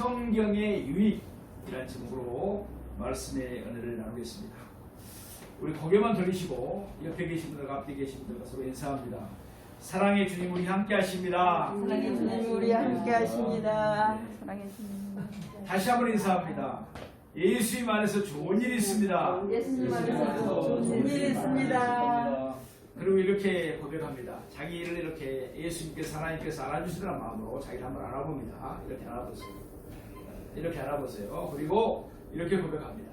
성경의 유익이라는 제목으로 말씀의 은혜를 나누겠습니다. 우리 고개만 돌리시고 옆에 계신 분들과 앞에 계신 분들과 서로 인사합니다. 사랑의 주님 우리 함께 하십니다. 사랑의 주님 우리 함께 하십니다. 네. 사랑의 주님. 다시 한번 인사합니다. 예수님 안에서 좋은 일이 있습니다. 예수님 안에서 좋은 일이 있습니다. 그리고 이렇게 고백합니다. 자기를 이렇게 예수님께서 하나님께서 알아주시더란 마음으로 자기를 한번 알아봅니다. 이렇게 알아보세요. 이렇게 알아보세요. 그리고 이렇게 고백합니다.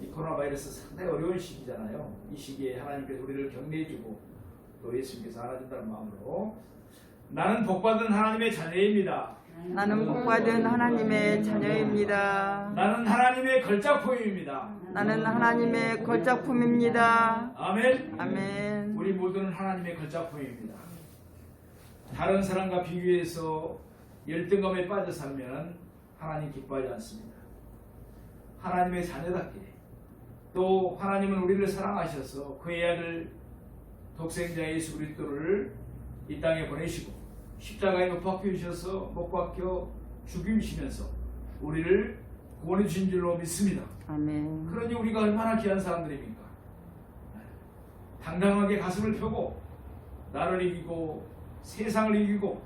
이 코로나 바이러스 상당히 어려운 시기잖아요. 이 시기에 하나님께서 우리를 격려해주고 또 예수님께서 알아준다는 마음으로 나는 복받은 하나님의 자녀입니다. 나는 복받은 하나님의 자녀입니다. 나는 하나님의 걸작품입니다. 나는 하나님의 걸작품입니다. 아멘. 아멘. 우리 모두는 하나님의 걸작품입니다. 다른 사람과 비교해서 열등감에 빠져 살면 하나님 기뻐하지 않습니다. 하나님의 자녀답게 또 하나님은 우리를 사랑하셔서 그의 아들 독생자 예수 그리스도를 이 땅에 보내시고 십자가에 못 박혀 주셔서 못 박혀 죽이시면서 우리를 구원해 주신 줄로 믿습니다. 아멘. 그러니 우리가 얼마나 귀한 사람들입니까? 당당하게 가슴을 펴고 나를 이기고 세상을 이기고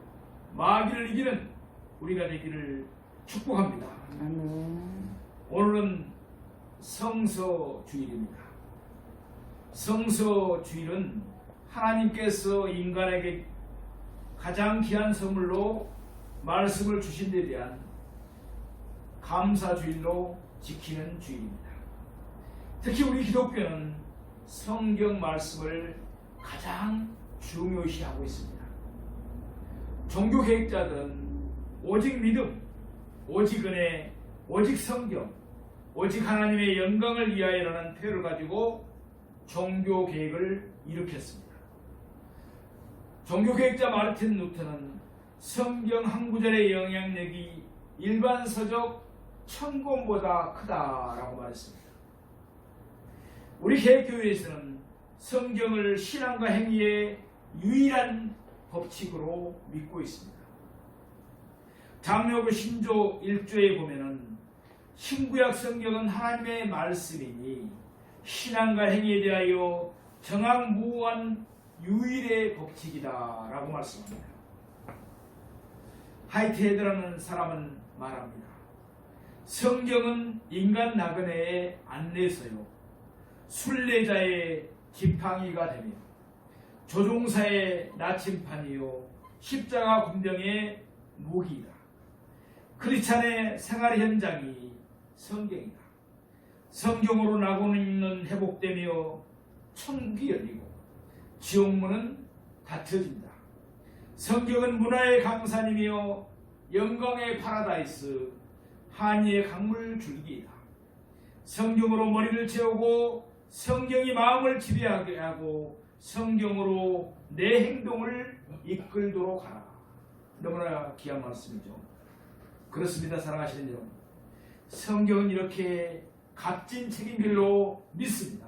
마귀를 이기는 우리가 되기를 축복합니다. 아멘. 오늘은 성서주일입니다. 성서주일은 하나님께서 인간에게 가장 귀한 선물로 말씀을 주신 데 대한 감사주일로 지키는 주일입니다. 특히 우리 기독교는 성경 말씀을 가장 중요시하고 있습니다. 종교 계획자들은 오직 믿음, 오직 은혜, 오직 성경, 오직 하나님의 영광을 위하여라는 표를 가지고 종교 계획을 일으켰습니다. 종교 계획자 마르틴 루터는 성경 한 구절의 영향력이 일반 서적 1000권보다 크다라고 말했습니다. 우리 개혁교회에서는 성경을 신앙과 행위의 유일한 법칙으로 믿고 있습니다. 장로교 신조 1조에 보면은 신구약 성경은 하나님의 말씀이니 신앙과 행위에 대하여 정확무한 유일의 법칙이다라고 말씀합니다. 하이트헤드라는 사람은 말합니다. 성경은 인간 나그네의 안내서요, 순례자의 지팡이가 되며 조종사의 나침판이요 십자가 군병의 무기이다. 크리스찬의 생활 현장이 성경이다. 성경으로 낙원은 회복되며 천국이 열리고 지옥문은 닫혀진다. 성경은 문화의 강산이며 영광의 파라다이스, 한의의 강물 줄기이다. 성경으로 머리를 채우고 성경이 마음을 지배하게 하고 성경으로 내 행동을 이끌도록 하라. 너무나 귀한 말씀이죠. 그렇습니다. 사랑하시는 여러분, 성경은 이렇게 값진 책인 줄로 믿습니다.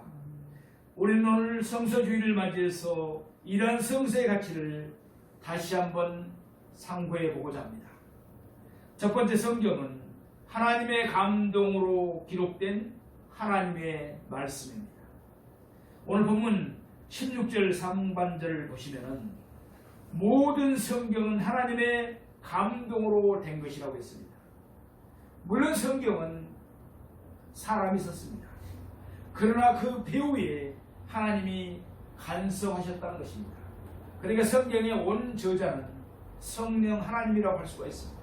우리는 오늘 성서주의를 맞이해서 이러한 성서의 가치를 다시 한번 상고해 보고자 합니다. 첫 번째, 성경은 하나님의 감동으로 기록된 하나님의 말씀입니다. 오늘 본문 16절 상반절을 보시면은 모든 성경은 하나님의 감동으로 된 것이라고 했습니다. 물론 성경은 사람이 썼습니다. 그러나 그 배후에 하나님이 간섭하셨다는 것입니다. 그러니까 성경의 온 저자는 성령 하나님이라고 할 수가 있습니다.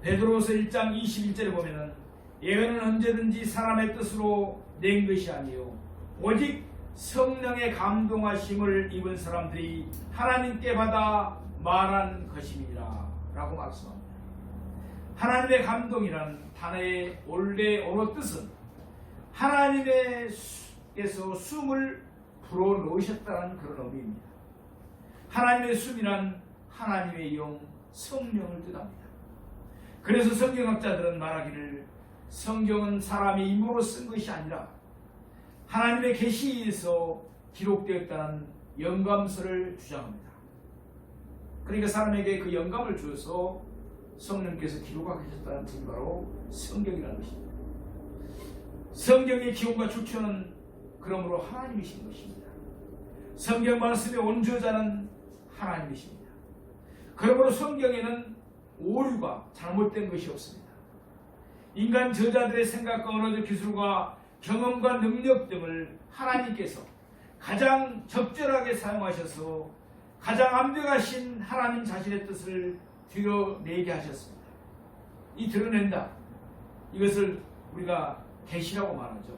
베드로서 1장 21절에 보면은 예언은 언제든지 사람의 뜻으로 낸 것이 아니요 오직 성령의 감동하심을 입은 사람들이 하나님께 받아 말한 것입니다 라고 말씀합니다. 하나님의 감동이란 단어의 원래 언어 뜻은 하나님께서 숨을 불어넣으셨다는 그런 의미입니다. 하나님의 숨이란 하나님의 영 성령을 뜻합니다. 그래서 성경학자들은 말하기를 성경은 사람이 입으로 쓴 것이 아니라 하나님의 계시에서 기록되었다는 영감서를 주장합니다. 그러니까 사람에게 그 영감을 주어서 성령께서 기록하고 계셨다는 것이 바로 성경이라는 것입니다. 성경의 기원과 주체는 그러므로 하나님이신 것입니다. 성경 말씀의 온저자는 하나님이십니다. 그러므로 성경에는 오류가 잘못된 것이 없습니다. 인간 저자들의 생각과 언어적 기술과 경험과 능력 등을 하나님께서 가장 적절하게 사용하셔서 가장 완벽하신 하나님 자신의 뜻을 드러내게 하셨습니다. 이 드러낸다, 이것을 우리가 계시라고 말하죠.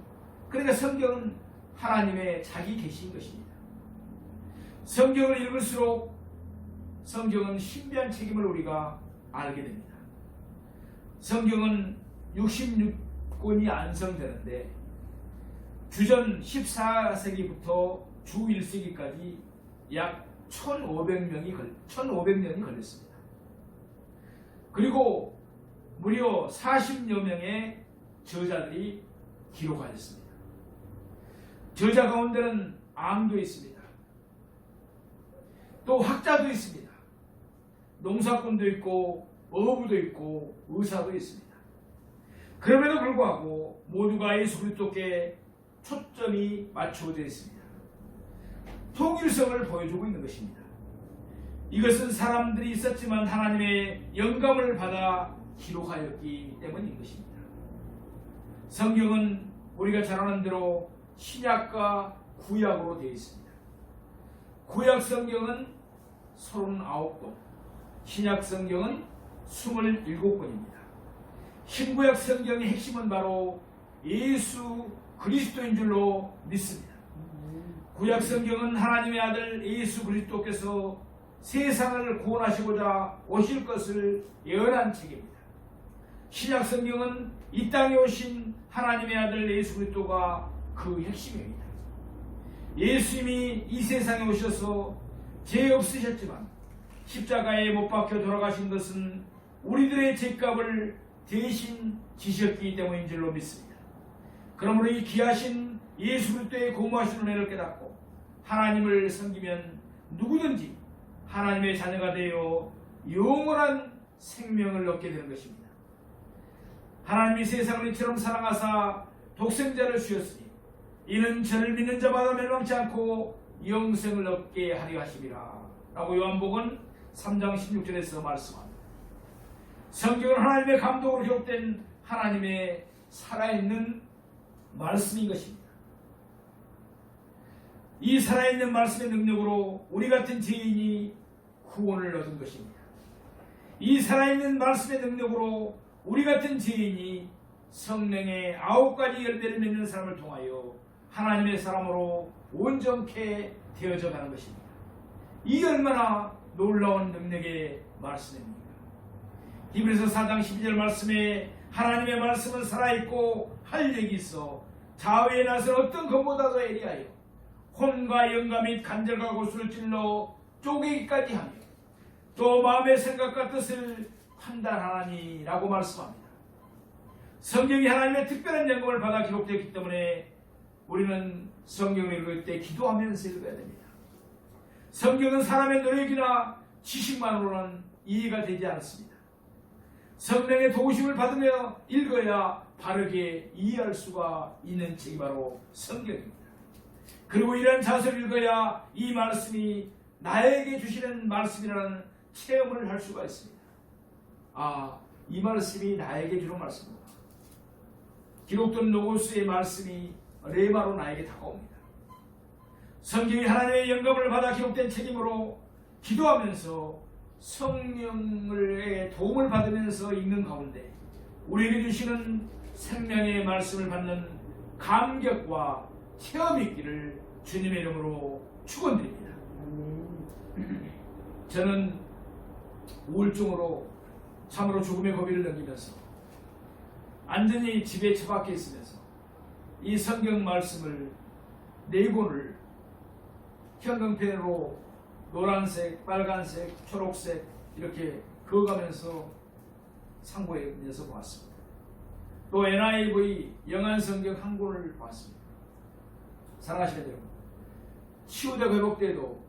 그러니까 성경은 하나님의 자기 계시인 것입니다. 성경을 읽을수록 성경은 신비한 책임을 우리가 알게 됩니다. 성경은 66권이 안성되는데 주전 14세기부터 주 1세기까지 약 1500년이 걸렸습니다. 그리고 무려 40여 명의 저자들이 기록하였습니다. 저자 가운데는 암도 있습니다. 또 학자도 있습니다. 농사꾼도 있고 어부도 있고 의사도 있습니다. 그럼에도 불구하고 모두가 예수 그리스도께 초점이 맞춰져 있습니다. 통일성을 보여주고 있는 것입니다. 이것은 사람들이 있었지만 하나님의 영감을 받아 기록하였기 때문인 것입니다. 성경은 우리가 잘 아는 대로 신약과 구약으로 되어 있습니다. 구약 성경은 39권, 신약 성경은 27권입니다. 신구약 성경의 핵심은 바로 예수 그리스도인 줄로 믿습니다. 구약 성경은 하나님의 아들 예수 그리스도께서 세상을 구원하시고자 오실 것을 예언한 책입니다. 신약 성경은 이 땅에 오신 하나님의 아들 예수 그리스도가 그 핵심입니다. 예수님이 이 세상에 오셔서 죄 없으셨지만 십자가에 못 박혀 돌아가신 것은 우리들의 죄값을 대신 지셨기 때문인 줄로 믿습니다. 그러므로 이 귀하신 예수 그리스도의 고무하신 은혜를 깨닫고 하나님을 섬기면 누구든지 하나님의 자녀가 되어 영원한 생명을 얻게 되는 것입니다. 하나님이 세상을 이처럼 사랑하사 독생자를 주셨으니 이는 저를 믿는 자마다 멸망치 않고 영생을 얻게 하려 하심이라 라고 요한복음 3장 16절에서 말씀합니다. 성경은 하나님의 감독으로 기록된 하나님의 살아있는 말씀인 것입니다. 이 살아있는 말씀의 능력으로 우리 같은 죄인이 구원을 얻은 것입니다. 이 살아있는 말씀의 능력으로 우리 같은 죄인이 성령의 9가지 열매를 맺는 사람을 통하여 하나님의 사람으로 온전케 되어져 가는 것입니다. 이 얼마나 놀라운 능력의 말씀입니까? 히브리서 4장 12절 말씀에 하나님의 말씀은 살아있고 활력이 있어 좌우에 나선 어떤 것보다도 예리하여 혼과 영감 및 간절과 고수를 찔러 쪼개기까지 하며 또 마음의 생각과 뜻을 판단하나니 라고 말씀합니다. 성경이 하나님의 특별한 영감을 받아 기록되었기 때문에 우리는 성경을 읽을 때 기도하면서 읽어야 됩니다. 성경은 사람의 노력이나 지식만으로는 이해가 되지 않습니다. 성령의 도우심을 받으며 읽어야 바르게 이해할 수가 있는 책이 바로 성경입니다. 그리고 이런 자세를 읽어야 이 말씀이 나에게 주시는 말씀이라는 체험을 할 수가 있습니다. 아, 이 말씀이 나에게 주는 말씀이구나. 기록된 로고스의 말씀이 레마로 나에게 다가옵니다. 성경이 하나님의 영감을 받아 기록된 책이므로 기도하면서 성령의 도움을 받으면서 읽는 가운데 우리에게 주시는 생명의 말씀을 받는 감격과 체험이 있기를 주님의 이름으로 축원드립니다. 저는 우울증으로 참으로 죽음의 고비를 넘기면서 안전히 집에 처박혀 있으면서 이 성경 말씀을 4권을 형광펜으로 노란색, 빨간색, 초록색 이렇게 그어가면서 상고에서 보았습니다. 또 NIV 영안성경 한 권을 보았습니다. 사랑하시는 여러분, 치유되고 회복돼도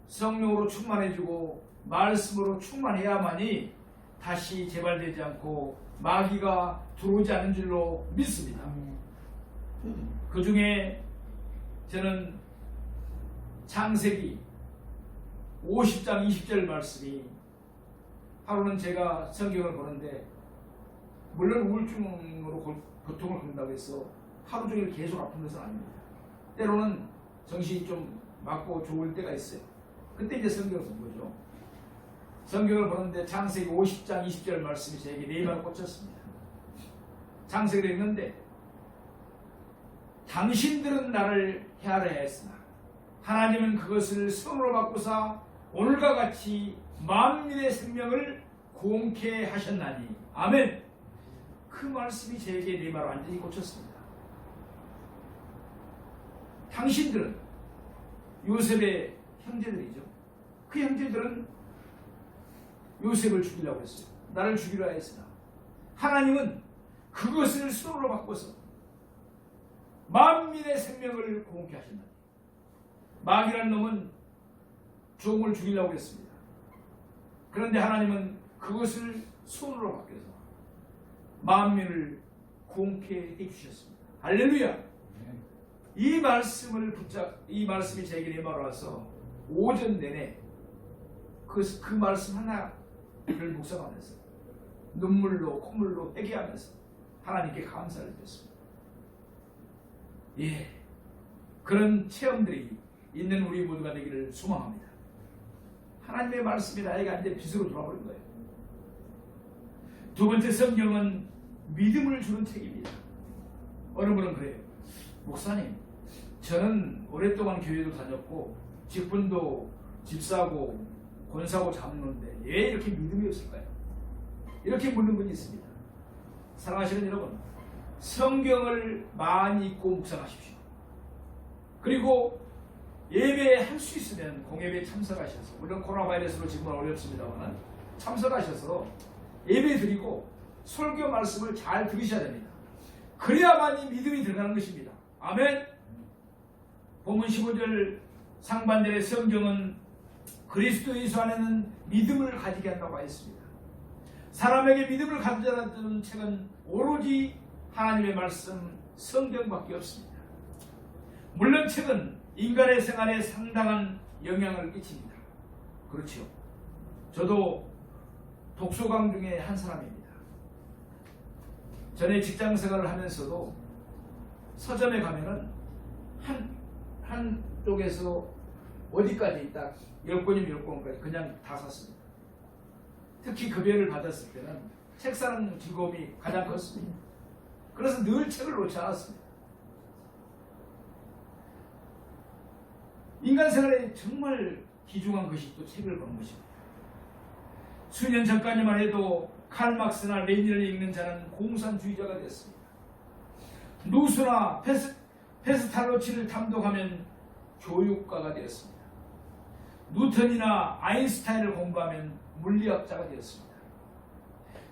성령으로 충만해지고 말씀으로 충만해야만이 다시 재발되지 않고 마귀가 들어오지 않은 줄로 믿습니다. 그 중에 저는 창세기 50장 20절 말씀이, 하루는 제가 성경을 보는데 물론 우울증으로 고통을 겪는다고 해서 하루 종일 계속 아픈 것은 아닙니다. 때로는 정신이 좀 맞고 좋을 때가 있어요. 그때 이제 성경을 본 거죠. 성경을 보는데 창세기 50장 20절 말씀이 저에게 네이마로 꽂혔습니다. 창세기를 읽는데 당신들은 나를 헤아려 했으나 하나님은 그것을 손으로 바꾸사 오늘과 같이 만민의 생명을 구원케 하셨나니. 아멘. 그 말씀이 저에게 네이마로 완전히 꽂혔습니다. 당신들은 요셉의 형제들이죠. 그 형제들은 요셉을 죽이려고 했어요. 나를 죽이려 했으나 하나님은 그것을 손으로 바꿔서 만민의 생명을 구원케 하신다. 마귀라는 놈은 종을 죽이려고 했습니다. 그런데 하나님은 그것을 손으로 바뀌어서 만민을 구원케 해주셨습니다. 할렐루야. 이 말씀이 제게 내마로 와서 오전 내내 그 말씀 하나를 묵상하면서 눈물로 콧물로 회개하면서 하나님께 감사를 드렸습니다. 예, 그런 체험들이 있는 우리 모두가 되기를 소망합니다. 하나님의 말씀이 나에게 완전히 빛으로 돌아버린 거예요. 두 번째, 성경은 믿음을 주는 책입니다. 어느 분은 그래요. 목사님, 저는 오랫동안 교회도 다녔고 직분도 집사고 권사고 잡는데 왜 이렇게 믿음이 없을까요? 이렇게 묻는 분이 있습니다. 사랑하시는 여러분, 성경을 많이 읽고 묵상하십시오. 그리고 예배할 수 있으면 공예배에 참석하셔서, 물론 코로나 바이러스로 지금은 어렵습니다만 참석하셔서 예배 드리고 설교 말씀을 잘 들으셔야 됩니다. 그래야만이 믿음이 들어가는 것입니다. 아멘. 본문 15절 상반절의 성경은 그리스도 예수 안에는 믿음을 가지게 한다고 했습니다. 사람에게 믿음을 가져다주는 책은 오로지 하나님의 말씀 성경밖에 없습니다. 물론 책은 인간의 생활에 상당한 영향을 끼칩니다. 그렇죠. 저도 독서광 중에 한 사람입니다. 전에 직장 생활을 하면서도 서점에 가면은 한 쪽에서 어디까지 딱 10권이면 10권까지 그냥 다 샀습니다. 특히 급여를 받았을 때는 책 사는 즐거움이 가장 컸습니다. 그래서 늘 책을 놓지 않았습니다. 인간 생활에 정말 귀중한 것이 또 책을 보는 것입니다. 수년 전까지만 해도 칼 막스나 레닌을 읽는 자는 공산주의자가 됐습니다. 루스나 페스탈로치를 탐독하면 교육가가 되었습니다. 뉴턴이나 아인슈타인을 공부하면 물리학자가 되었습니다.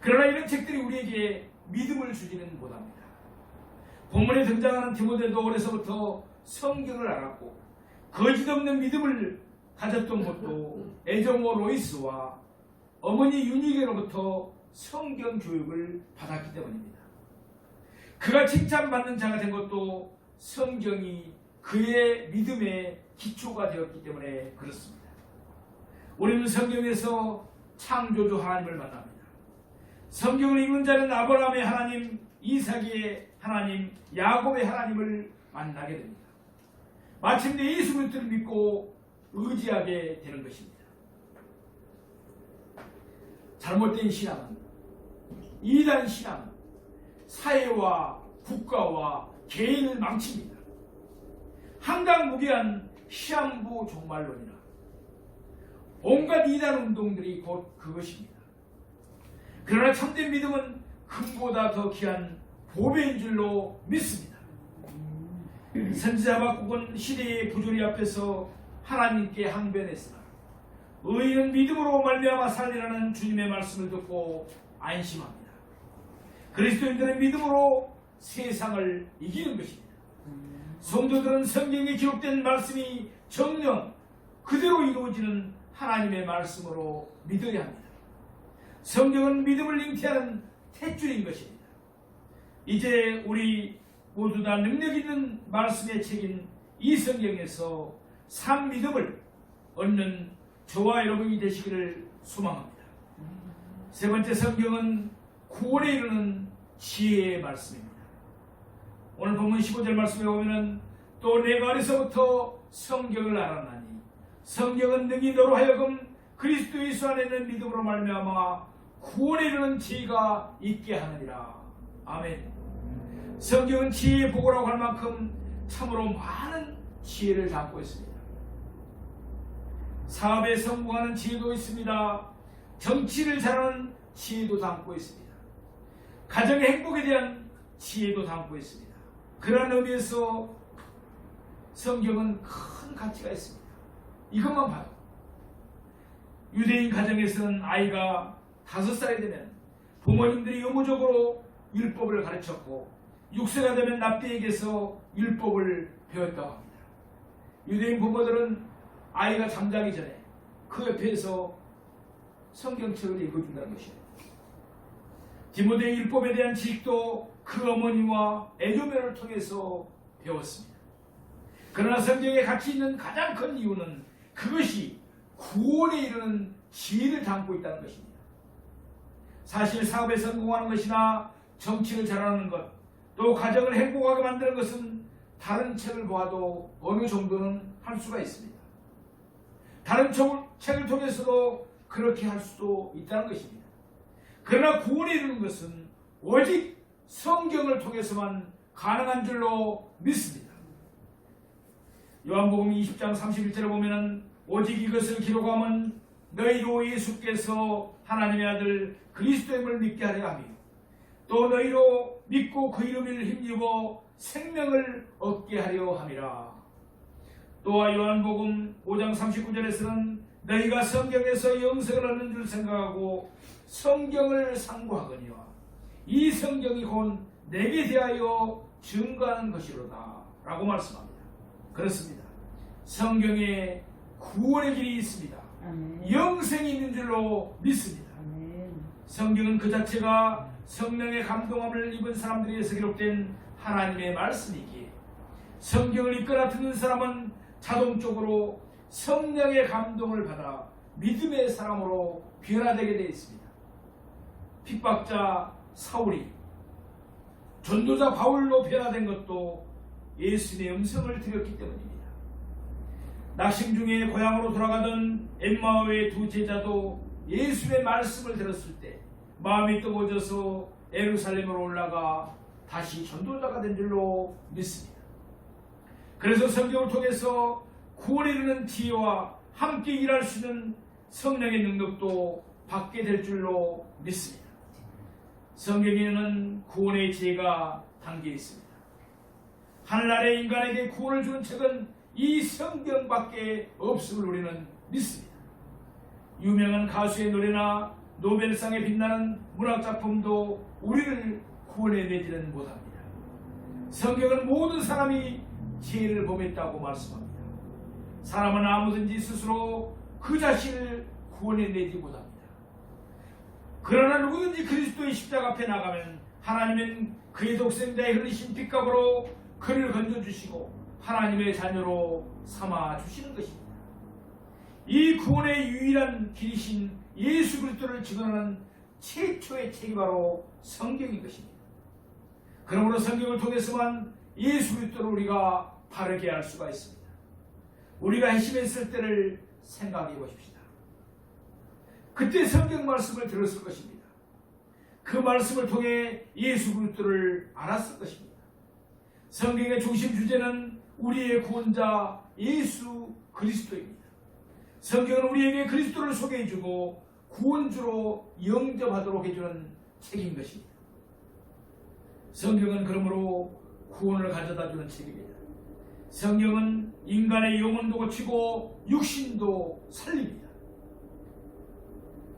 그러나 이런 책들이 우리에게 믿음을 주지는 못합니다. 본문에 등장하는 디모데도 어려서부터 성경을 알았고 거짓 없는 믿음을 가졌던 것도 에저모 로이스와 어머니 유니게로부터 성경 교육을 받았기 때문입니다. 그가 칭찬받는 자가 된 것도 성경이 그의 믿음의 기초가 되었기 때문에 그렇습니다. 우리는 성경에서 창조주 하나님을 만납니다. 성경을 읽는 자는 아브라함의 하나님, 이삭의 하나님, 야곱의 하나님을 만나게 됩니다. 마침내 예수 그리스도를 믿고 의지하게 되는 것입니다. 잘못된 신앙은, 이단 신앙은 사회와 국가와 개인을 망칩니다. 한강무계한 시한부 종말론이나 온갖 이단 운동들이 곧 그것입니다. 그러나 참된 믿음은 금보다 더 귀한 보배인 줄로 믿습니다. 선지자 하박국은 시대의 부조리 앞에서 하나님께 항변했으나 의인은 믿음으로 말미암아 살리라는 주님의 말씀을 듣고 안심합니다. 그리스도인들은 믿음으로 세상을 이기는 것입니다. 성도들은 성경에 기록된 말씀이 정녕 그대로 이루어지는 하나님의 말씀으로 믿어야 합니다. 성경은 믿음을 잉태하는 탯줄인 것입니다. 이제 우리 모두 다 능력 있는 말씀의 책인 이 성경에서 산 믿음을 얻는 저와 여러분이 되시기를 소망합니다. 세 번째 성경은 구원에 이르는 지혜의 말씀입니다. 오늘 본문 15절 말씀에 보면 또 내가 어려서부터 성경을 알았나니 성경은 능히 너로 하여금 그리스도 예수 안에 있는 믿음으로 말미암아 구원에 이르는 지혜가 있게 하느니라. 아멘. 성경은 지혜의 보고라고 할 만큼 참으로 많은 지혜를 담고 있습니다. 사업에 성공하는 지혜도 있습니다. 정치를 잘하는 지혜도 담고 있습니다. 가정의 행복에 대한 지혜도 담고 있습니다. 그러한 의미에서 성경은 큰 가치가 있습니다. 이것만 봐요. 유대인 가정에서는 아이가 5살이 되면 부모님들이 의무적으로 율법을 가르쳤고 6세가 되면 납비에게서 율법을 배웠다고 합니다. 유대인 부모들은 아이가 잠자기 전에 그 옆에서 성경책을 읽어준다는 것이에요. 디모데의 율법에 대한 지식도 그 어머니와 애교면을 통해서 배웠습니다. 그러나 성경에 가치 있는 가장 큰 이유는 그것이 구원에 이르는 지혜를 담고 있다는 것입니다. 사실 사업에 성공하는 것이나 정치를 잘하는 것, 또 가정을 행복하게 만드는 것은 다른 책을 보아도 어느 정도는 할 수가 있습니다. 다른 책을 통해서도 그렇게 할 수도 있다는 것입니다. 그러나 구원에 이르는 것은 오직 성경을 통해서만 가능한 줄로 믿습니다. 요한복음 20장 31절에 보면 오직 이것을 기록하면 너희로 예수께서 하나님의 아들 그리스도임을 믿게 하려 하며 또 너희로 믿고 그 이름을 힘입어 생명을 얻게 하려 함이라. 또한 요한복음 5장 39절에서는 너희가 성경에서 영생을 얻는 줄 생각하고 성경을 상고하거니와 이 성경이 곧 내게 대하여 증거하는 것이로다 라고 말씀합니다. 그렇습니다. 성경에 구원의 길이 있습니다. 아멘. 영생이 있는 줄로 믿습니다. 아멘. 성경은 그 자체가 성령의 감동함을 입은 사람들에 의해서 기록된 하나님의 말씀이기에 성경을 읽거나 듣는 사람은 자동적으로 성령의 감동을 받아 믿음의 사람으로 변화되게 되어 있습니다. 핍박자 사울이 전도자 바울로 변화된 것도 예수님의 음성을 들었기 때문입니다. 낙심 중에 고향으로 돌아가던 엠마오의 두 제자도 예수의 말씀을 들었을 때 마음이 뜨거워져서 예루살렘으로 올라가 다시 전도자가 된 줄로 믿습니다. 그래서 성경을 통해서 구원에 이르는 지혜와 함께 일할 수 있는 성령의 능력도 받게 될 줄로 믿습니다. 성경에는 구원의 지혜가 담겨 있습니다. 하늘나라의 인간에게 구원을 주는 책은 이 성경밖에 없음을 우리는 믿습니다. 유명한 가수의 노래나 노벨상에 빛나는 문학작품도 우리를 구원에 내지는 못합니다. 성경은 모든 사람이 지혜를 범했다고 말씀합니다. 사람은 아무든지 스스로 그 자신을 구원에 내지 못합니다. 그러나 누구든지 그리스도의 십자가 앞에 나가면 하나님은 그의 독생자의 흘리신 핏값으로 그를 건져주시고 하나님의 자녀로 삼아주시는 것입니다. 이 구원의 유일한 길이신 예수 그리스도를 증언하는 최초의 책이 바로 성경인 것입니다. 그러므로 성경을 통해서만 예수 그리스도를 우리가 바르게 알 수가 있습니다. 우리가 핵심했을 때를 생각해 보십시다. 그때 성경 말씀을 들었을 것입니다. 그 말씀을 통해 예수 그리스도를 알았을 것입니다. 성경의 중심 주제는 우리의 구원자 예수 그리스도입니다. 성경은 우리에게 그리스도를 소개해주고 구원주로 영접하도록 해주는 책인 것입니다. 성경은 그러므로 구원을 가져다주는 책입니다. 성경은 인간의 영혼도 고치고 육신도 살립니다.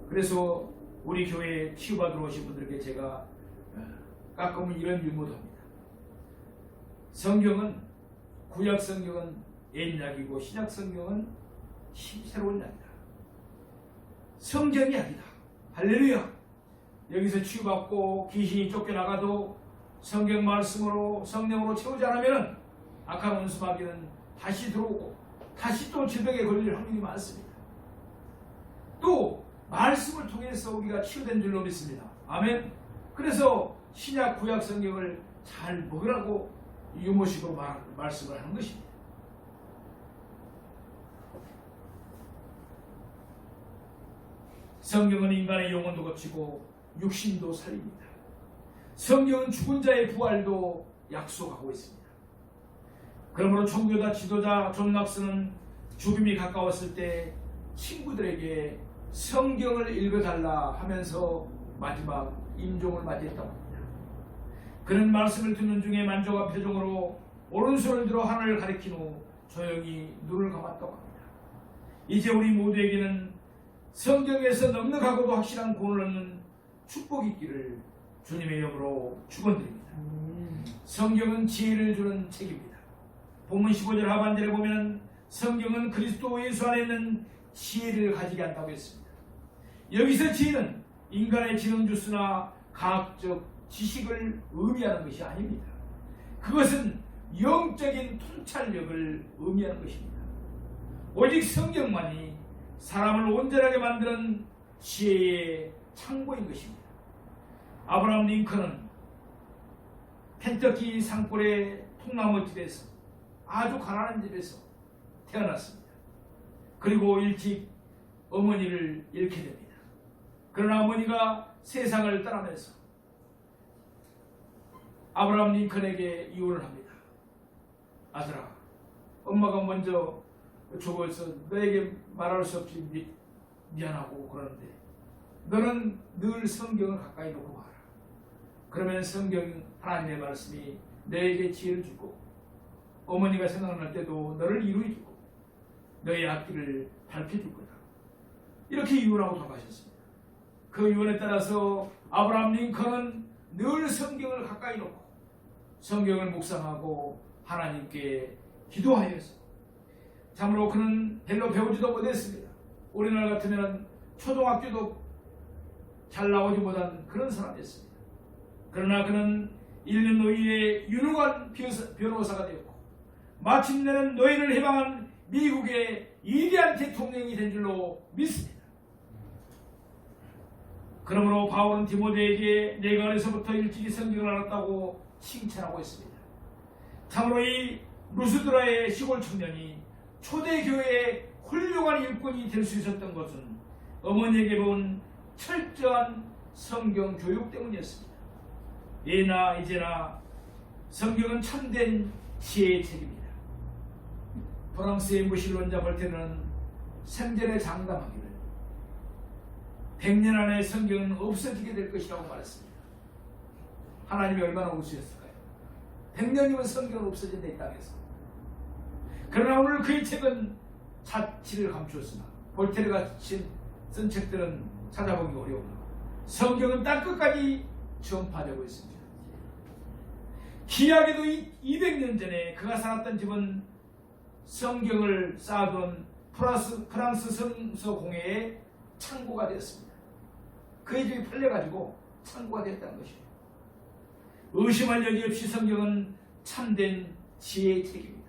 그래서 우리 교회에 치유받으러 오신 분들에게 제가 가끔은 이런 유머도합니다. 성경은 구약 성경은 옛약이고 신약 성경은 새로운 약이다. 성경이 약이다. 할렐루야. 여기서 치유받고 귀신이 쫓겨나가도 성경 말씀으로 성령으로 채우지 않으면 악한 원수마귀는 다시 들어오고 다시 또 질병에 걸릴 확률이 많습니다. 또 말씀을 통해서 우리가 치유된 줄로 믿습니다. 아멘. 그래서 신약 구약 성경을 잘 먹으라고 유모식으로 말씀을 하는 것입니다. 성경은 인간의 영혼도 고치고 육신도 살립니다. 성경은 죽은 자의 부활도 약속하고 있습니다. 그러므로 종교다 지도자 존 락스는 죽음이 가까웠을 때 친구들에게 성경을 읽어달라 하면서 마지막 임종을 맞이했다고 합니다. 그는 말씀을 듣는 중에 만족한 표정으로 오른손을 들어 하늘을 가리킨 후 조용히 눈을 감았다고 합니다. 이제 우리 모두에게는 성경에서 넉넉하고도 확실한 구원을 얻는 축복이 있기를 주님의 이름으로 축원드립니다. 성경은 지혜를 주는 책입니다. 본문 15절 하반절에 보면 성경은 그리스도 예수 안에 있는 지혜를 가지게 한다고 했습니다. 여기서 지혜는 인간의 지능 주스나 과학적 지식을 의미하는 것이 아닙니다. 그것은 영적인 통찰력을 의미하는 것입니다. 오직 성경만이 사람을 온전하게 만드는 지혜의 창고인 것입니다. 아브라함 링컨은 켄터키 산골의 통나무집에서 아주 가난한 집에서 태어났습니다. 그리고 일찍 어머니를 잃게 됩니다. 그러나 어머니가 세상을 떠나면서 아브라함 링컨에게 이혼을 합니다. 아들아, 엄마가 먼저 죽어서 너에게 말할 수 없이 미안하고 그러는데 너는 늘 성경을 가까이 놓고 가라. 그러면 성경 하나님의 말씀이 너에게 지혜를 주고 어머니가 생각날 때도 너를 이루어 주고 너의 앞길을 밝혀줄 거다. 이렇게 이혼하고 돌아가셨습니다. 그 이혼에 따라서 아브라함 링컨은 늘 성경을 가까이 놓고 성경을 묵상하고 하나님께 기도하였습니다. 참으로 그는 별로 배우지도 못했습니다. 우리나라 같으면 초등학교도 잘 나오지 못한 그런 사람이었습니다. 그러나 그는 1년 노예의 유능한 변호사가 되었고 마침내는 노예를 해방한 미국의 위대한 대통령이 된 줄로 믿습니다. 그러므로 바울은 디모데에게 내가 어려서부터 일찍이 성경을 알았다고 칭찬하고 있습니다. 참으로 이 루스드라의 시골 청년이 초대교회의 훌륭한 일꾼이 될 수 있었던 것은 어머니에게 본 철저한 성경 교육 때문이었습니다. 예나 이제나 성경은 참된 지혜의 책입니다. 프랑스의 무신론자 볼테르는 생전에 장담하기를 100년 안에 성경은 없어지게 될 것이라고 말했습니다. 하나님이 얼마나 우수했을까요? 100년이면 성경은 없어진다 이 땅에서. 그러나 오늘 그의 책은 자치를 감추었으나 볼테르가 쓴 책들은 찾아보기 어려우나 성경은 땅끝까지 전파되고 있습니다. 기약에도 200년 전에 그가 살았던 집은 성경을 쌓아둔 프랑스 성서공회의 창고가 되었습니다. 그의 집이 팔려가지고 창고가 되었다는 것이에요. 의심할 여지 없이 성경은 참된 지혜의 책입니다.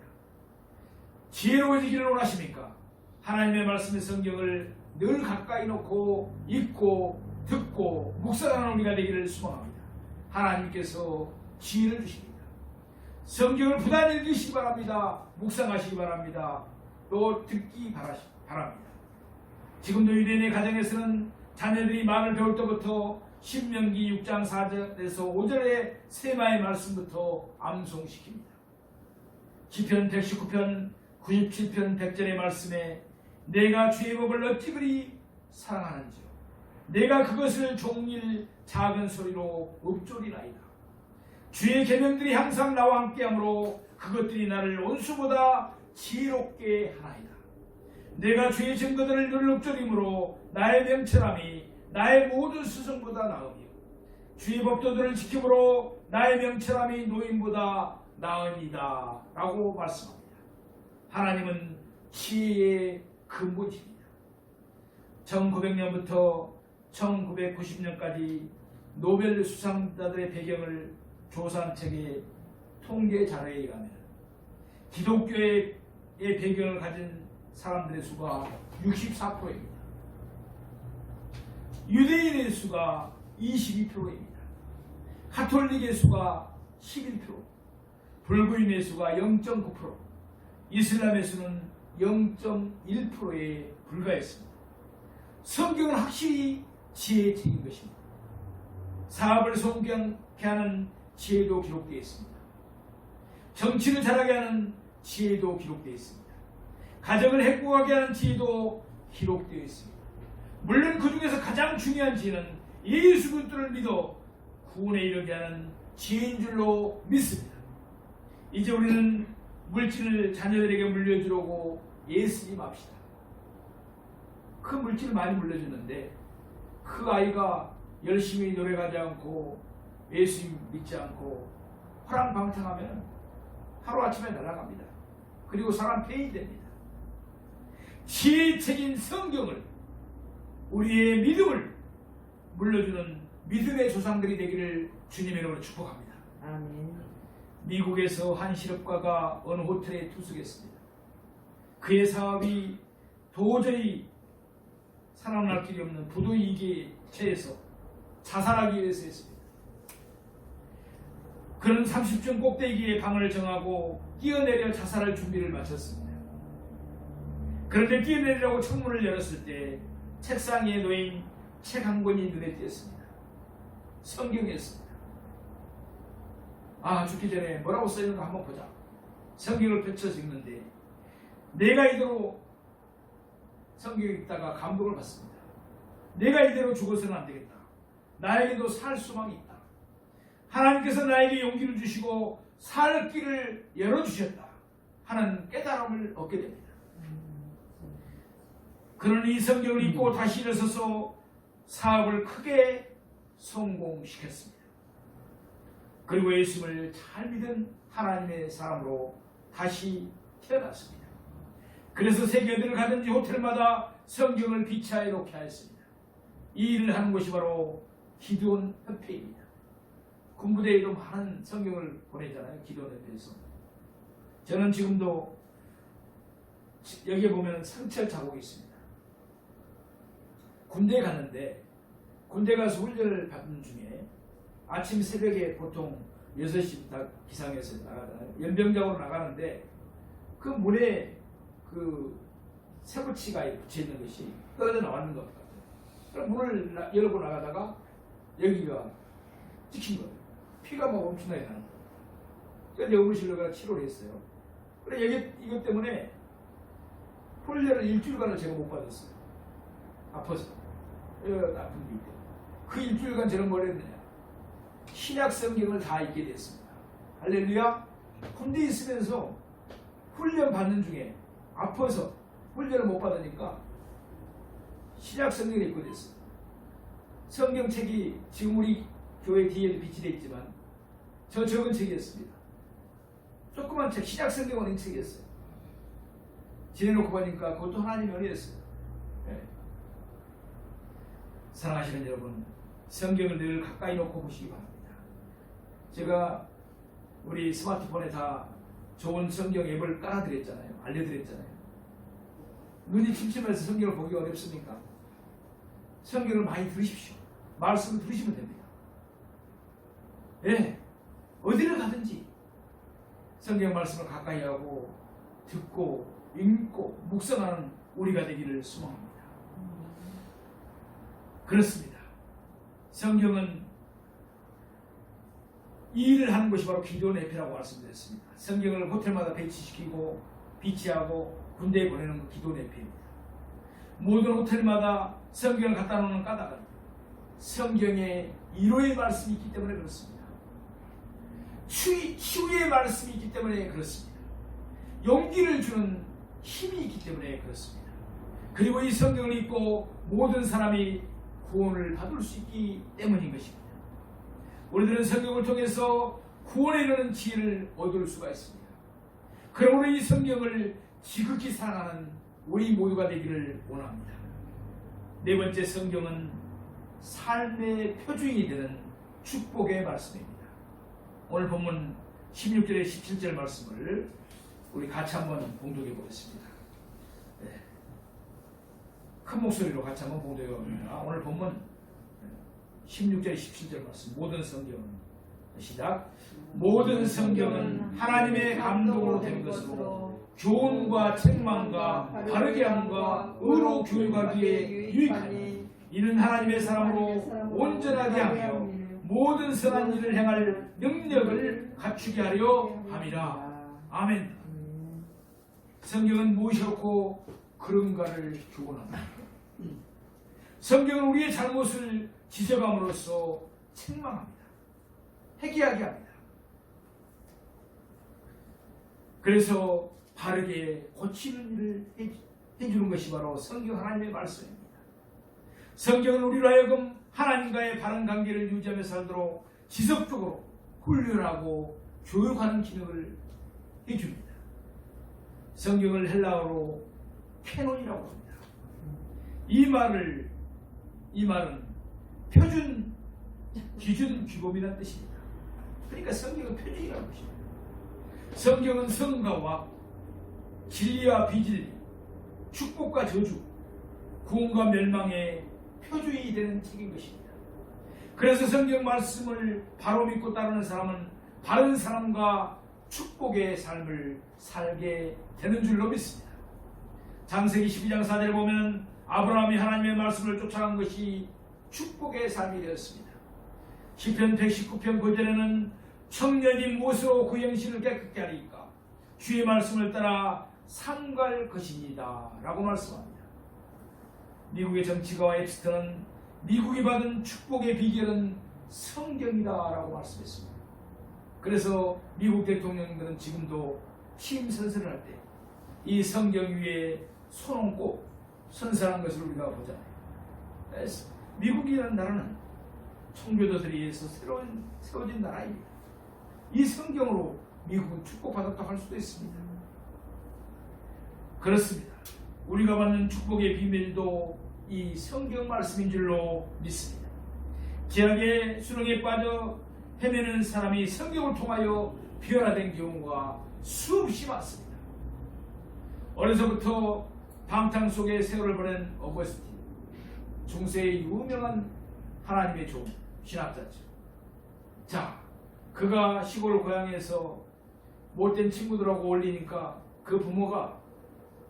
지혜로워지기를 원하십니까? 하나님의 말씀의 성경을 늘 가까이 놓고 읽고 듣고 묵상하는 우리가 되기를 소망합니다. 하나님께서 지혜를 주십니다. 성경을 부단히 읽으시기 바랍니다. 묵상하시기 바랍니다. 또 듣기 바랍니다. 지금도 유대인의 가정에서는 자녀들이 말을 배울 때부터 신명기 6장 4절에서 5절의 세마의 말씀부터 암송시킵니다. 시편 119편 97편 100절의 말씀에 내가 주의 법을 어찌 그리 사랑하는지요 내가 그것을 종일 작은 소리로 읊조리나이다. 주의 계명들이 항상 나와 함께하므로 그것들이 나를 원수보다 지혜롭게 하나이다. 내가 주의 증거들을 늘 읊조림으로 나의 명철함이 나의 모든 수성보다 나으며 주의 법도들을 지킴으로 나의 명철함이 노인보다 나으니이다 라고 말씀합니다. 하나님은 지혜의 근본이십니다. 1900년부터 1990년까지 노벨 수상자들의 배경을 조사한 책의 통계 자료에 의하면 기독교의 배경을 가진 사람들의 수가 64%입니다. 유대인의 수가 22%입니다. 가톨릭의 수가 11%, 불교인의 수가 0.9%, 이슬람의 수는 0.1%에 불과했습니다. 성경은 확실히 지혜의 책인 것입니다. 사업을 성공케 하는 지혜도 기록되어 있습니다. 정치를 잘하게 하는 지혜도 기록되어 있습니다. 가정을 행복하게 하는 지혜도 기록되어 있습니다. 물론 그 중에서 가장 중요한 지혜는 예수 그리스도를 믿어 구원에 이르게 하는 지혜인 줄로 믿습니다. 이제 우리는 물질을 자녀들에게 물려주려고 예수님 합시다. 그 물질을 많이 물려주는데 그 아이가 열심히 노력하지 않고 예수님 믿지 않고 화랑방탕하면 하루아침에 날아갑니다. 그리고 사람 폐인이 됩니다. 지혜의 책인 성경을, 우리의 믿음을 물려주는 믿음의 조상들이 되기를 주님의 이름으로 축복합니다. 아멘. 미국에서 한 실업가가 어느 호텔에 투숙했습니다. 그의 사업이 도저히 살아날 길이 없는 부도위기에 처해서 자살하기 위해서 했습니다. 그는 30층 꼭대기에 방을 정하고 뛰어내려 자살할 준비를 마쳤습니다. 그런데 뛰어내리려고 창문을 열었을 때 책상 위에 놓인 책 한 권이 눈에 띄었습니다. 성경이었습니다. 아, 죽기 전에 뭐라고 써있는가 한번 보자. 성경을 펼쳐서 읽는데 내가 이대로 성경 읽다가 감동을 받습니다. 내가 이대로 죽어서는 안 되겠다. 나에게도 살 수망이 있다. 하나님께서 나에게 용기를 주시고 살 길을 열어주셨다 하는 깨달음을 얻게 됩니다. 그는 이 성경을 읽고 다시 일어서서 사업을 크게 성공시켰습니다. 그리고 예수님을 잘 믿은 하나님의 사람으로 다시 태어났습니다. 그래서 세계 어디를 가든지 호텔마다 성경을 비치하여 놓게 하였습니다. 이 일을 하는 곳이 바로 기도원 협회입니다. 군부대에도 많은 성경을 보내잖아요. 기도원 협회에서. 저는 지금도 여기에 보면 상처 자국이 있습니다. 군대에 갔는데 군대 가서 훈련을 받는 중에 아침 새벽에 보통 6시 기상해서 나가잖아요. 연병장으로 나가는데 그 문에 그 새부치가 붙여 있는 것이 떨어져 나왔는 것 같아요. 그럼 문을 열고 나가다가 여기가 찍힌 거예요. 피가 막 엄청나게 나는 거예요. 그래서 의무실로 가서 치료를 했어요. 그래 이것 때문에 훈련을 일주일간을 제가 못 받았어요. 아파서. 아픈 게 있대요. 그 일주일간 저는 뭘 했느냐. 신약 성경을 다 읽게 됐습니다. 할렐루야. 군대에 있으면서 훈련 받는 중에 아파서 훈련을 못 받으니까 신약 성경을 읽고 됐어요. 성경책이 지금 우리 교회 뒤에도 비치되어 있지만 저 적은 책이었습니다. 조그만 책, 신약 성경을 읽은 책이었어요. 지내놓고 보니까 그것도 하나님의 은혜였어요. 네. 사랑하시는 여러분, 성경을 늘 가까이 놓고 보시기 바랍니다. 제가 우리 스마트폰에 다 좋은 성경 앱을 깔아드렸잖아요. 알려드렸잖아요. 눈이 침침해서 성경을 보기 어렵습니까? 성경을 많이 들으십시오. 말씀을 들으시면 됩니다. 예, 어디를 가든지 성경 말씀을 가까이 하고 듣고 읽고 묵상하는 우리가 되기를 소망합니다. 그렇습니다. 성경은 이 일을 하는 것이 바로 기도원 협회라고 말씀드렸습니다. 성경을 호텔마다 배치시키고 비치하고 군대에 보내는 것 기도원 협회입니다. 모든 호텔마다 성경을 갖다 놓는 까닭은 성경에 위로의 말씀이 있기 때문에 그렇습니다. 치유의 말씀이 있기 때문에 그렇습니다. 용기를 주는 힘이 있기 때문에 그렇습니다. 그리고 이 성경을 읽고 모든 사람이 구원을 받을 수 있기 때문인 것입니다. 우리들은 성경을 통해서 구원에 이르는 지혜를 얻을 수가 있습니다. 그러므로 이 성경을 지극히 사랑하는 우리 모두가 되기를 원합니다. 네 번째, 성경은 삶의 표준이 되는 축복의 말씀입니다. 오늘 본문 16절에 17절 말씀을 우리 같이 한번 봉독해 보겠습니다. 네. 큰 목소리로 같이 한번 봉독해 봅니다. 오늘 본문 16절에 17절 말씀. 모든 성경은 시작. 모든 성경은 하나님의 감동으로 된 것으로 교훈과 책망과 바르게 함과 의로 교육하기에 유익하니 이는 하나님의 사람으로 온전하게 하며 모든 선한 일을 행할 능력을 갖추게 하려 함이라. 아멘. 성경은 무엇이었고 그런가를 교훈합니다. 성경은 우리의 잘못을 지적함으로써 책망합니다. 회개하게 합니다. 그래서 바르게 고치는 일을 해주는 것이 바로 성경 하나님의 말씀입니다. 성경은 우리로 하여금 하나님과의 바른 관계를 유지하며 살도록 지속적으로 훈련하고 교육하는 기능을 해줍니다. 성경을 헬라어로 캐논이라고 합니다. 이 말은 표준, 기준, 규범이라는 뜻입니다. 그러니까 성경은 표준이라는 것입니다. 성경은 성가와 진리와 비진리, 축복과 저주, 구원과 멸망의 표준이 되는 책인 것입니다. 그래서 성경 말씀을 바로 믿고 따르는 사람은 바른 사람과 축복의 삶을 살게 되는 줄로 믿습니다. 창세기 12장 4절에 보면 아브라함이 하나님의 말씀을 쫓아간 것이 축복의 삶이 되었습니다. 시편 119편 9절에는 청년이 무엇으로 그 영신을 깨끗게 하리까 주의 말씀을 따라 삼갈 것입니다 라고 말씀합니다. 미국의 정치가와 앱스터는 미국이 받은 축복의 비결은 성경이다 라고 말씀했습니다. 그래서 미국 대통령들은 지금도 취임 선서를 할 때 이 성경 위에 손 얹고 선서하는 것을 우리가 보잖아요. 미국이라는 나라는 청교도들에 의해서 세워진 나라입니다. 이 성경으로 미국은 축복받았다고 할 수도 있습니다. 그렇습니다. 우리가 받는 축복의 비밀도 이 성경 말씀인 줄로 믿습니다. 죄악의 수렁에 빠져 헤매는 사람이 성경을 통하여 변화된 경우가 수없이 많습니다. 어려서부터 방탕 속에 세월을 보낸 어거스틴, 중세의 유명한 하나님의 종, 신학자죠. 자, 그가 시골 고향에서 못된 친구들하고 어울리니까 그 부모가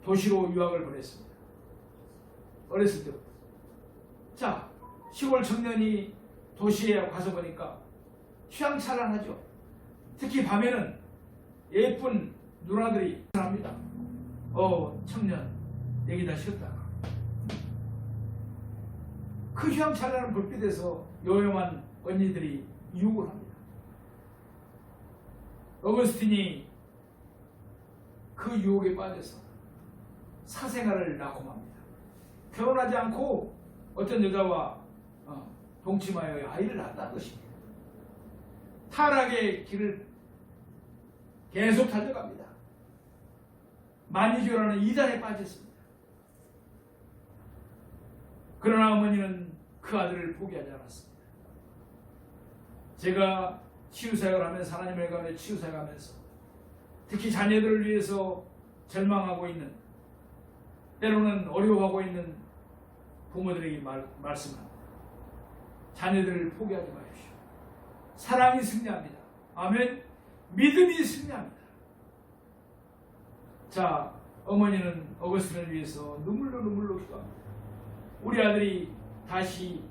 도시로 유학을 보냈습니다. 어렸을 때부터. 자, 시골 청년이 도시에 가서 보니까 휘황찬란하죠. 특히 밤에는 예쁜 누나들이 합니다. 청년, 여기다 쉬었다가. 그 휘황찬란한 불빛에서 요염한 언니들이 유혹을 합니다. 어거스틴이 그 유혹에 빠져서 사생활을 낙험합니다. 결혼하지 않고 어떤 여자와 동침하여 아이를 낳았다는 것입니다. 타락의 길을 계속 달려갑니다. 만이교라는 이단에 빠졌습니다. 그러나 어머니는 그 아들을 포기하지 않았습니다. 제가 치유사역을 하면서 하나님을 가며 치유사역하면서 특히 자녀들을 위해서 절망하고 있는 때로는 어려워하고 있는 부모들에게 말씀합니다. 자녀들을 포기하지 마십시오. 사랑이 승리합니다. 아멘. 믿음이 승리합니다. 자, 어머니는 어거스틴을 위해서 눈물로 기도합니다. 우리 아들이 다시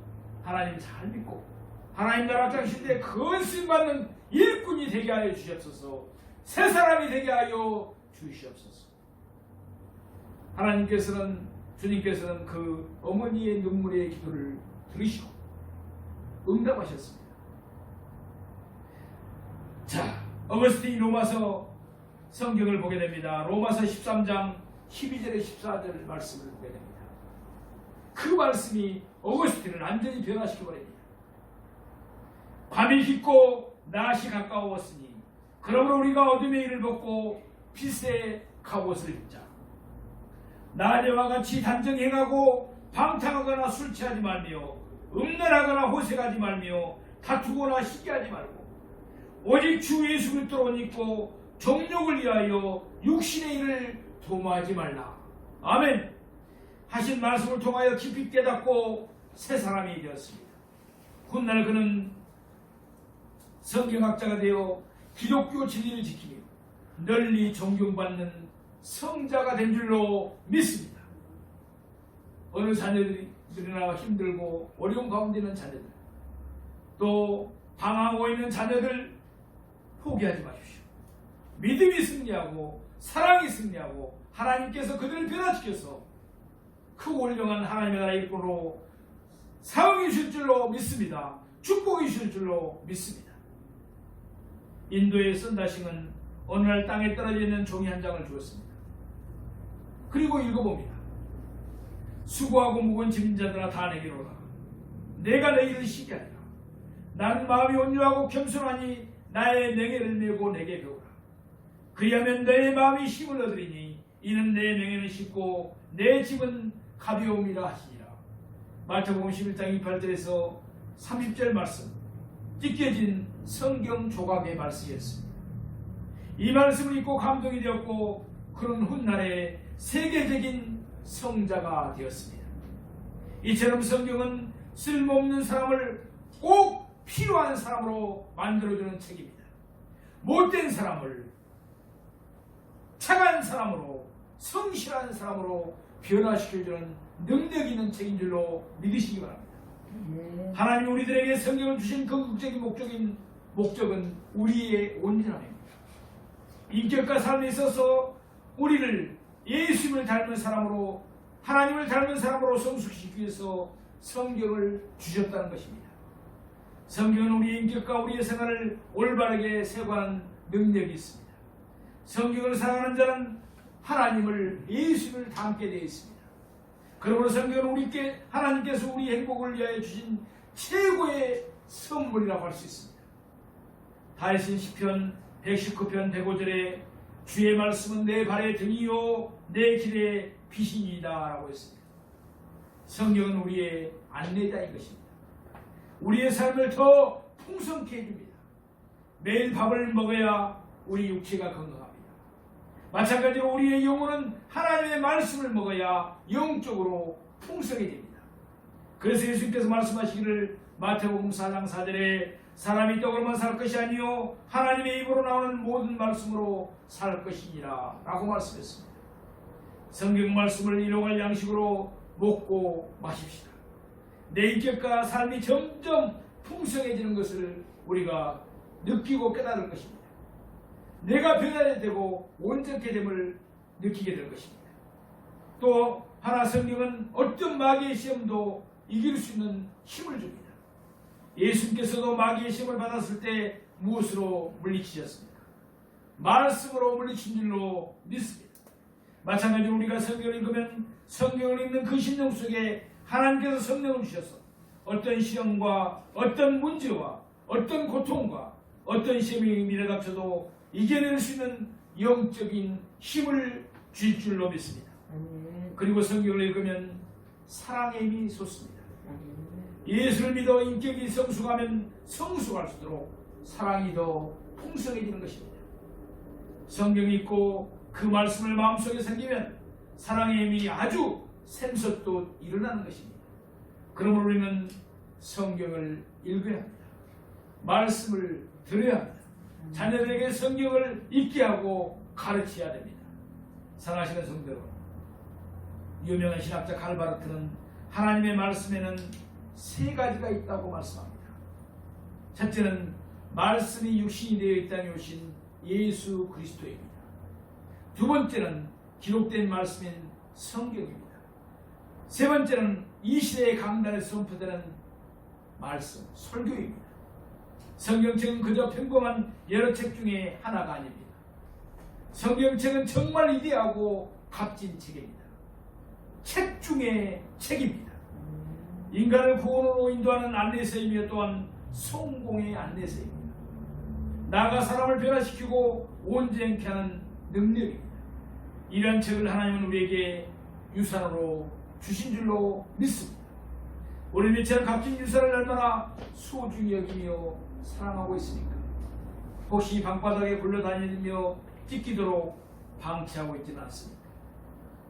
하나님 잘 믿고 하나님 나라 장신대 건심 받는 일꾼이 되게 하여 주시옵소서. 새 사람이 되게 하여 주시옵소서. 주님께서는 그 어머니의 눈물의 기도를 들으시고 응답하셨습니다. 자, 어거스틴이 로마서 성경을 보게 됩니다. 로마서 13장 12절에 14절 말씀을 보게 됩니다. 그 말씀이 어거스틴을 완전히 변화시켜버립니다. 밤이 깊고 낮이 가까웠으니 그러므로 우리가 어둠의 일을 벗고 빛의 갑옷을 입자. 낮에와 같이 단정 행하고 방탕하거나 술 취하지 말며 음란하거나 호색하지 말며 다투거나 시기하지 말고 오직 주 예수 그리스도로 옷 입고 정욕을 위하여 육신의 일을 도모하지 말라. 아멘. 하신 말씀을 통하여 깊이 깨닫고 새 사람이 되었습니다. 훗날 그는 성경학자가 되어 기독교 진리를 지키며 널리 존경받는 성자가 된 줄로 믿습니다. 어느 자녀들이나 힘들고 어려운 가운데 있는 자녀들, 또 방황하고 있는 자녀들 포기하지 마십시오. 믿음이 승리하고 사랑이 승리하고 하나님께서 그들을 변화시켜서 크고 훌륭한 하나님의 나라의 일꾼으로 사용해 주실 줄로 믿습니다. 축복해 주실 줄로 믿습니다. 인도의 선다싱은 어느 날 땅에 떨어져 있는 종이 한 장을 주었습니다. 그리고 읽어봅니다. 수고하고 무거운 짐진 자들아 다 내게로 오라. 내가 너희를 쉬게 하리라. 난 마음이 온유하고 겸손하니 나의 맹해를 메고 내게 배우라. 그리하면 너의 마음이 힘을 얻으리니 이는 내 맹해는 쉽고 내 짐은 가벼움이라 하시니라. 마태복음 11장 28절에서 30절 말씀, 찢겨진 성경 조각의 말씀이었습니다. 이 말씀을 읽고 감동이 되었고 그런 훗날에 세계적인 성자가 되었습니다. 이처럼 성경은 쓸모없는 사람을 꼭 필요한 사람으로 만들어주는 책입니다. 못된 사람을 착한 사람으로, 성실한 사람으로 변화시켜주는 능력 있는 책인 줄로 믿으시기 바랍니다. 하나님이 우리들에게 성경을 주신 궁극적인 목적은 우리의 온전함입니다. 인격과 삶에 있어서 우리를 예수님을 닮은 사람으로, 하나님을 닮은 사람으로 성숙시키기 위해서 성경을 주셨다는 것입니다. 성경은 우리의 인격과 우리의 생활을 올바르게 세워가는 능력이 있습니다. 성경을 사랑하는 자는 하나님을, 예수님을 닮게 되어 있습니다. 그러므로 성경은 하나님께서 우리 행복을 위하여 주신 최고의 선물이라고 할 수 있습니다. 다윗은 시편 119편 105절에 주의 말씀은 내 발의 등이요 내 길의 빛이니이다 라고 했습니다. 성경은 우리의 안내자인 것입니다. 우리의 삶을 더 풍성케 해줍니다. 매일 밥을 먹어야 우리 육체가 건강합니다. 마찬가지로 우리의 영혼은 하나님의 말씀을 먹어야 영적으로 풍성해집니다. 그래서 예수님께서 말씀하시기를 마태복음 4장 4절에 사람이 떡으로만 살 것이 아니요 하나님의 입으로 나오는 모든 말씀으로 살 것이니라 라고 말씀했습니다. 성경 말씀을 일용할 양식으로 먹고 마십시다. 내 인격과 삶이 점점 풍성해지는 것을 우리가 느끼고 깨달을 것입니다. 내가 변화되게 되고 온전케 됨을 느끼게 될 것입니다. 또 하나 성경은 어떤 마귀의 시험도 이길 수 있는 힘을 줍니다. 예수님께서도 마귀의 시험을 받았을 때 무엇으로 물리치셨습니까? 말씀으로 물리친 줄로 믿습니다. 마찬가지로 우리가 성경을 읽으면 성경을 읽는 그 심령 속에 하나님께서 성령을 주셔서 어떤 시험과 어떤 문제와 어떤 고통과 어떤 시험이 밀어닥쳐도 이겨낼 수 있는 영적인 힘을 주실 줄로 믿습니다. 그리고 성경을 읽으면 사랑의 힘이 솟습니다. 예수를 믿어 인격이 성숙하면 성숙할수록 사랑이 더 풍성해지는 것입니다. 성경이 있고 그 말씀을 마음속에 생기면 사랑의 힘이 아주 샘솟도 일어나는 것입니다. 그러므로 우리는 성경을 읽어야 합니다. 말씀을 들어야 합니다. 자녀들에게 성경을 읽게 하고 가르쳐야 됩니다. 사랑하시는 성도 여러분, 유명한 신학자 갈바르트는 하나님의 말씀에는 세 가지가 있다고 말씀합니다. 첫째는 말씀이 육신이 되어 있다는 오신 예수 그리스도입니다. 두 번째는 기록된 말씀인 성경입니다. 세 번째는 이 시대의 강단에서 선포되는 말씀, 설교입니다. 성경책은 그저 평범한 여러 책 중에 하나가 아닙니다. 성경책은 정말 위대하고 값진 책입니다. 책 중에 책입니다. 인간을 구원으로 인도하는 안내서이며 또한 성공의 안내서입니다. 나아가 사람을 변화시키고 온전케 하는 능력입니다. 이러한 책을 하나님은 우리에게 유산으로 주신 줄로 믿습니다. 우리 미치는 값진 유산을 얼마나 소중히 여기며 사랑하고 있습니까? 혹시 방바닥에 굴러다니며 찢기도록 방치하고 있지는 않습니까?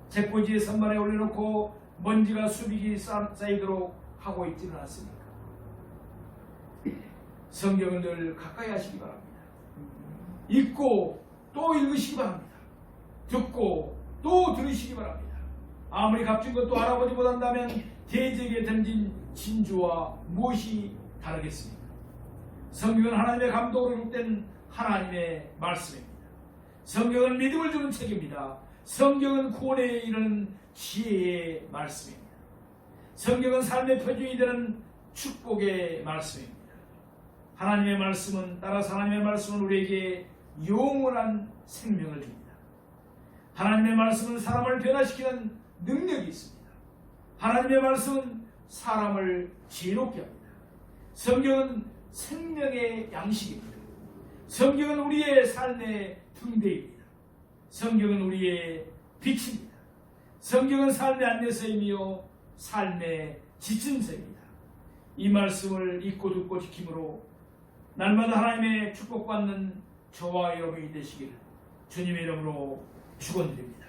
책꽂이에 선반에 올려놓고 먼지가 수빅이 쌓이도록 하고 있지는 않습니까? 성경을 늘 가까이 하시기 바랍니다. 읽고 또 읽으시기 바랍니다. 듣고 또 들으시기 바랍니다. 아무리 값진 것도 알아보지 못한다면 대적에 던진 진주와 무엇이 다르겠습니까? 성경은 하나님의 감동으로 기록된 하나님의 말씀입니다. 성경은 믿음을 주는 책입니다. 성경은 구원에 이르는 지혜의 말씀입니다. 성경은 삶의 표준이 되는 축복의 말씀입니다. 하나님의 말씀은 따라서 하나님의 말씀은 우리에게 영원한 생명을 줍니다. 하나님의 말씀은 사람을 변화시키는 능력이 있습니다. 하나님의 말씀은 사람을 지혜롭게 합니다. 성경은 생명의 양식입니다. 성경은 우리의 삶의 등대입니다. 성경은 우리의 빛입니다. 성경은 삶의 안내서이며 삶의 지침서입니다. 이 말씀을 읽고 듣고 지킴으로 날마다 하나님의 축복받는 저와 여러분이 되시기를 주님의 이름으로 축원드립니다.